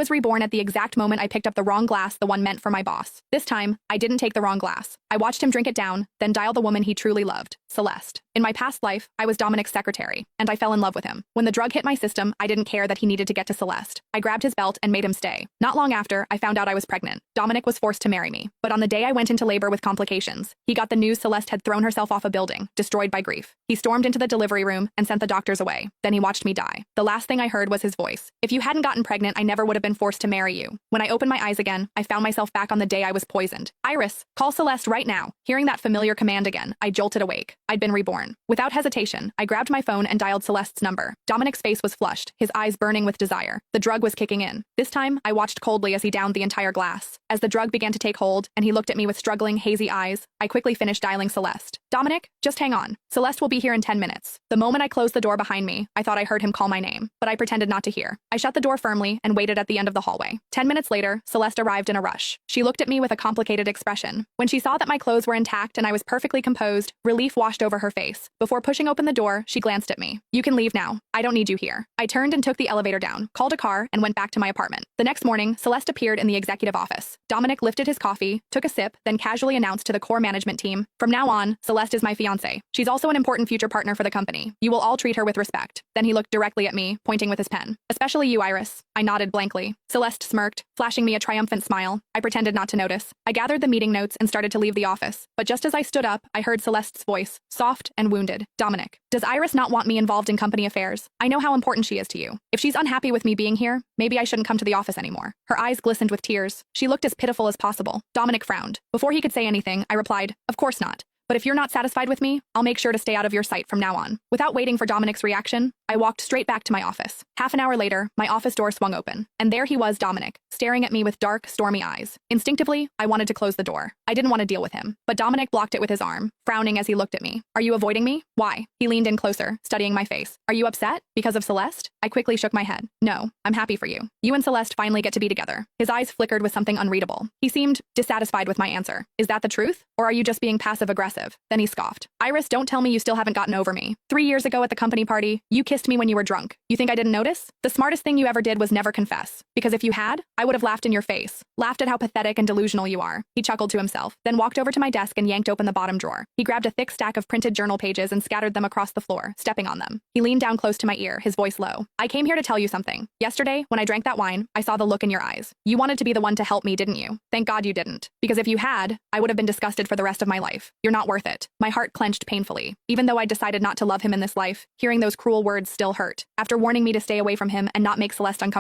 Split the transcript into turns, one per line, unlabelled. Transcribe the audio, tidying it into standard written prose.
was reborn at the exact moment I picked up the wrong glass, the one meant for my boss. This time, I didn't take the wrong glass. I watched him drink it down, then dial the woman he truly loved, Celeste. In my past life, I was Dominic's secretary, and I fell in love with him. When the drug hit my system, I didn't care that he needed to get to Celeste. I grabbed his belt and made him stay. Not long after, I found out I was pregnant. Dominic was forced to marry me. But on the day I went into labor with complications, he got the news Celeste had thrown herself off a building, destroyed by grief. He stormed into the delivery room and sent the doctors away. Then he watched me die. The last thing I heard was his voice. If you hadn't gotten pregnant, I never would have been forced to marry you. When I opened my eyes again, I found myself back on the day I was poisoned. Iris, call Celeste right now. Hearing that familiar command again, I jolted awake. I'd been reborn. Without hesitation, I grabbed my phone and dialed Celeste's number. Dominic's face was flushed, his eyes burning with desire. The drug was kicking in. This time, I watched coldly as he downed the entire glass. As the drug began to take hold, and he looked at me with struggling, hazy eyes, I quickly finished dialing Celeste. Dominic, just hang on. Celeste will be here in 10 minutes. The moment I closed the door behind me, I thought I heard him call my name, but I pretended not to hear. I shut the door firmly and waited at the end of the hallway. 10 minutes later, Celeste arrived in a rush. She looked at me with a complicated expression. When she saw that my clothes were intact and I was perfectly composed, relief washed over her face. Before pushing open the door, she glanced at me. You can leave now. I don't need you here. I turned and took the elevator down, called a car, and went back to my apartment. The next morning, Celeste appeared in the executive office. Dominic lifted his coffee, took a sip, then casually announced to the core management team, "From now on, Celeste is my fiancée. She's also an important future partner for the company. You will all treat her with respect." Then he looked directly at me, pointing with his pen. "Especially you, Iris." I nodded blankly. Celeste smirked, flashing me a triumphant smile. I pretended not to notice. I gathered the meeting notes and started to leave the office. But just as I stood up, I heard Celeste's voice, soft and wounded. "Dominic, does Iris not want me involved in company affairs? I know how important she is to you. If she's unhappy with me being here, maybe I shouldn't come to the office anymore." Her eyes glistened with tears. She looked as pitiful as possible. Dominic frowned. Before he could say anything, I replied, "Of course not. But if you're not satisfied with me, I'll make sure to stay out of your sight from now on." Without waiting for Dominic's reaction, I walked straight back to my office. Half an hour later, my office door swung open, and there he was, Dominic, staring at me with dark, stormy eyes. Instinctively, I wanted to close the door. I didn't want to deal with him, but Dominic blocked it with his arm, frowning as he looked at me. "Are you avoiding me? Why?" He leaned in closer, studying my face. "Are you upset? Because of Celeste?" I quickly shook my head. "No, I'm happy for you. You and Celeste finally get to be together." His eyes flickered with something unreadable. He seemed dissatisfied with my answer. "Is that the truth? Or are you just being passive-aggressive?" Then he scoffed. "Iris, don't tell me you still haven't gotten over me. 3 years ago at the company party, you kissed me when you were drunk. You think I didn't notice? The smartest thing you ever did was never confess. Because if you had, I would have laughed in your face. Laughed at how pathetic and delusional you are." He chuckled to himself, then walked over to my desk and yanked open the bottom drawer. He grabbed a thick stack of printed journal pages and scattered them across the floor, stepping on them. He leaned down close to my ear, his voice low. "I came here to tell you something. Yesterday, when I drank that wine, I saw the look in your eyes. You wanted to be the one to help me, didn't you? Thank God you didn't. Because if you had, I would have been disgusted for the rest of my life. You're not worth it." My heart clenched painfully. Even though I decided not to love him in this life, hearing those cruel words still hurt. After warning me to stay away from him and not make Celeste uncomfortable,